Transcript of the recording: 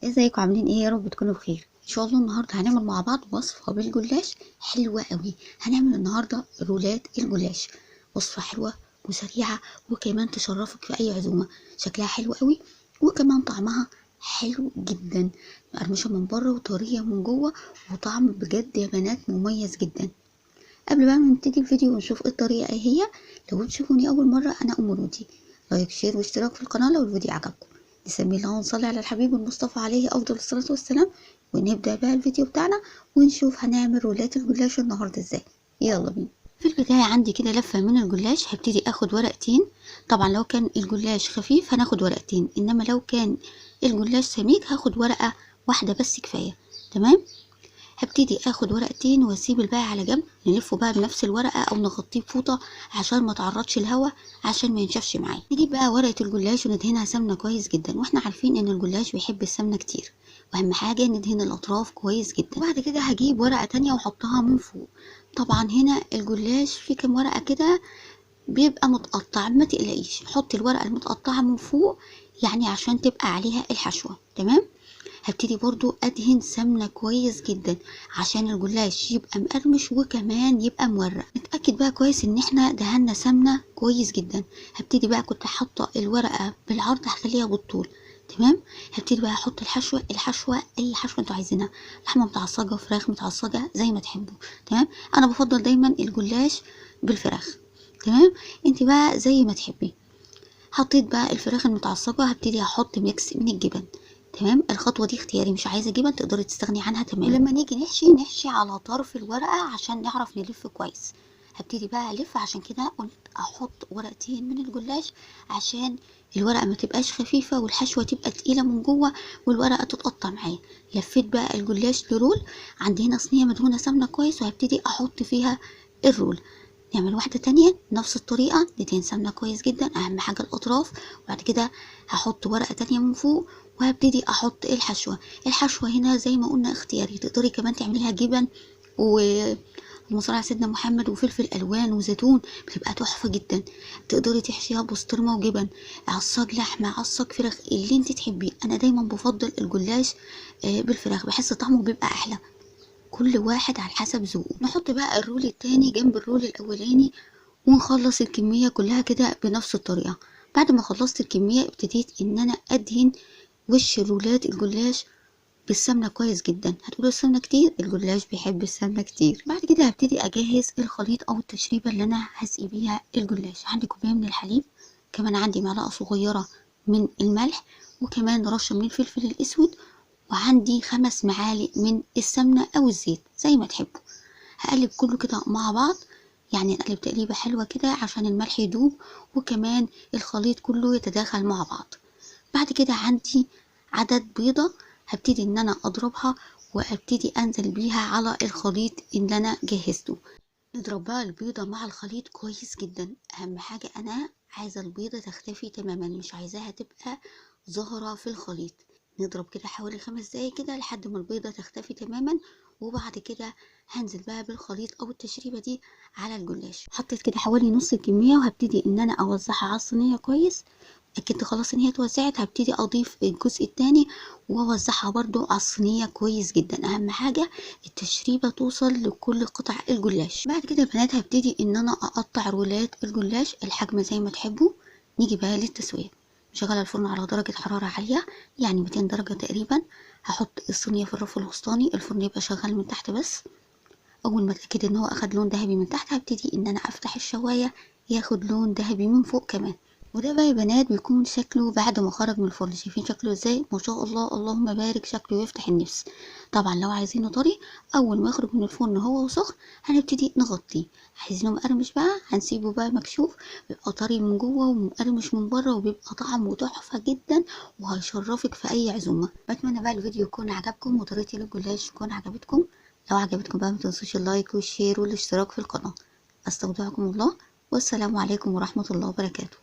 ازيكم عاملين ايه؟ يا رب تكونوا بخير. ان شاء الله النهارده هنعمل مع بعض وصفه بالجلاش حلوه قوي. هنعمل النهارده رولات الجلاش، وصفه حلوه وسريعه وكمان تشرفك في اي عزومه. شكلها حلو قوي وكمان طعمها حلو جدا، مقرمشه من بره وطريه من جوه، وطعم بجد يا بنات مميز جدا. قبل بقى ما نبتدي الفيديو ونشوف ايه الطريقه ايه هي، لو بتشوفوني اول مره انا ام رودي، لايك شير واشتراك في القناه لو الفيديو عجبكم. بسم الله ونصلي على الحبيب المصطفى عليه افضل الصلاه والسلام، ونبدا بقى الفيديو بتاعنا ونشوف هنعمل رولات الجلاش النهارده ازاي. يلا بينا. في البدايه عندي كده لفه من الجلاش، هبتدي اخد ورقتين. طبعا لو كان الجلاش خفيف هناخد ورقتين، انما لو كان الجلاش سميك هاخد ورقه واحده بس كفايه. تمام. هبتدي اخد ورقتين واسيب الباقي على جنب، نلفه بقى بنفس الورقه او نغطيه بفوطه عشان ما تعرضش الهواء، عشان ما ينشفش معايا. نجيب بقى ورقه الجلاش وندهنها سمنه كويس جدا، واحنا عارفين ان الجلاش بيحب السمنه كتير، واهم حاجه ندهن الاطراف كويس جدا. وبعد كده هجيب ورقه تانية واحطها من فوق. طبعا هنا الجلاش في كام ورقه كده بيبقى متقطع، ما تقلقيش، حطي الورقه المتقطعه من فوق يعني عشان تبقى عليها الحشوه. تمام. هبتدي برضو ادهن سمنة كويس جدا عشان الجلاش يبقى مقرمش وكمان يبقى مورق. نتأكد بقى كويس ان احنا دهنا سمنة كويس جدا. هبتدي بقى، كنت حاطة الورقة بالعرض هخليها بالطول. تمام. هبتدي بقى احط الحشوة اي حشوة انتوا عايزينها، لحمة متعصجة، فراخ متعصجة، زي ما تحبوا. تمام. انا بفضل دايما الجلاش بالفراخ. تمام. انت بقى زي ما تحبي. حطيت بقى الفراخ المتعصجة، هبتدي احط ميكس من الجبن. تمام. الخطوه دي اختياري، مش عايزه جبن تقدري تستغني عنها تماما. ولما نيجي نحشي على طرف الورقه عشان نعرف نلف كويس. هبتدي بقى الف، عشان كده قلت احط ورقتين من الجلاش عشان الورقه ما تبقاش خفيفه والحشوه تبقى تقيله من جوه والورقه تتقطع معايا. لفيت بقى الجلاش لرول. عندي هنا صينيه مدهونه سمنه كويس، وهبتدي احط فيها الرول. نعمل واحدة تانية نفس الطريقة، ندهن سمنة كويس جدا، أهم حاجة الأطراف. وبعد كده هحط ورقة تانية من فوق وهبتدي أحط الحشوة هنا زي ما قلنا اختياري، تقدري كمان تعمليها جبن اللهم صل على سيدنا محمد وفلفل ألوان وزيتون، بتبقى تحفة جدا. تقدري تحشيها بسطرمة وجبن، عصاج لحمة، عصاج فراخ، اللي انت تحبيه. أنا دايما بفضل الجلاش بالفراخ، بحس طعمه بيبقى أحلى. كل واحد على حسب ذوقه. نحط بقى الرول التاني جنب الرول الاولاني ونخلص الكمية كلها كده بنفس الطريقة. بعد ما خلصت الكمية ابتديت ان انا ادهن وش رولات الجلاش بالسمنة كويس جدا. هتقولوا السمنة كتير، الجلاش بيحب السمنة كتير. بعد كده هبتدي اجهز الخليط او التشريبة اللي انا هسقي بيها الجلاش. عندي كوباية من الحليب، كمان عندي معلقة صغيرة من الملح، وكمان رشة من الفلفل الاسود، وعندي 5 معالق من السمنة او الزيت زي ما تحبوا. هقلب كله كده مع بعض، يعني نقلب تقليبة حلوة كده عشان الملح يدوب وكمان الخليط كله يتداخل مع بعض. بعد كده عندي عدد بيضة، هبتدي ان انا اضربها وابتدي انزل بيها على الخليط اللي انا جهزته. نضرب بقى البيضة مع الخليط كويس جدا. اهم حاجة انا عايزة البيضة تختفي تماما، مش عايزاها تبقى ظاهرة في الخليط. نضرب كده حوالي 5 دقايق كده لحد ما البيضة تختفي تماما. وبعد كده هنزل بقى بالخليط او التشريبة دي على الجلاش. حطيت كده حوالي نص الكمية وهبتدي ان انا اوزعها على الصينية كويس. اتأكدت خلاص ان هي اتوزعت، هبتدي اضيف الجزء التاني واوزعها برضو على الصينية كويس جدا. اهم حاجة التشريبة توصل لكل قطع الجلاش. بعد كده يا بنات هبتدي ان انا اقطع رولات الجلاش الحجم زي ما تحبوا. نيجي بقى للتسوية. مشغله الفرن على درجة حرارة عالية، يعني 200 درجة تقريبا. هحط الصينية في الرف الوسطاني، الفرن يبقى شغال من تحت بس. اول ما اتاكد ان هو اخد لون ذهبي من تحت هبتدي ان انا افتح الشواية ياخد لون ذهبي من فوق كمان. وده بقى يا بنات بيكون شكله بعد ما خرج من الفرن. شايفين شكله ازاي؟ ما شاء الله، اللهم بارك، شكله يفتح النفس. طبعا لو عايزينه طري، اول ما يخرج من الفرن هو وسخن هنبتدي نغطيه. عايزينه مقرمش بقى هنسيبه بقى مكشوف، بيبقى طري من جوه ومقرمش من بره، وبيبقى طعمه تحفه جدا وهيشرفك في اي عزومه. بتمنى بقى الفيديو يكون عجبكم وطريقتي للجلاش تكون عجبتكم. لو عجبتكم بقى متنسوش اللايك والشير والاشتراك في القناه. استودعكم الله، والسلام عليكم ورحمه الله وبركاته.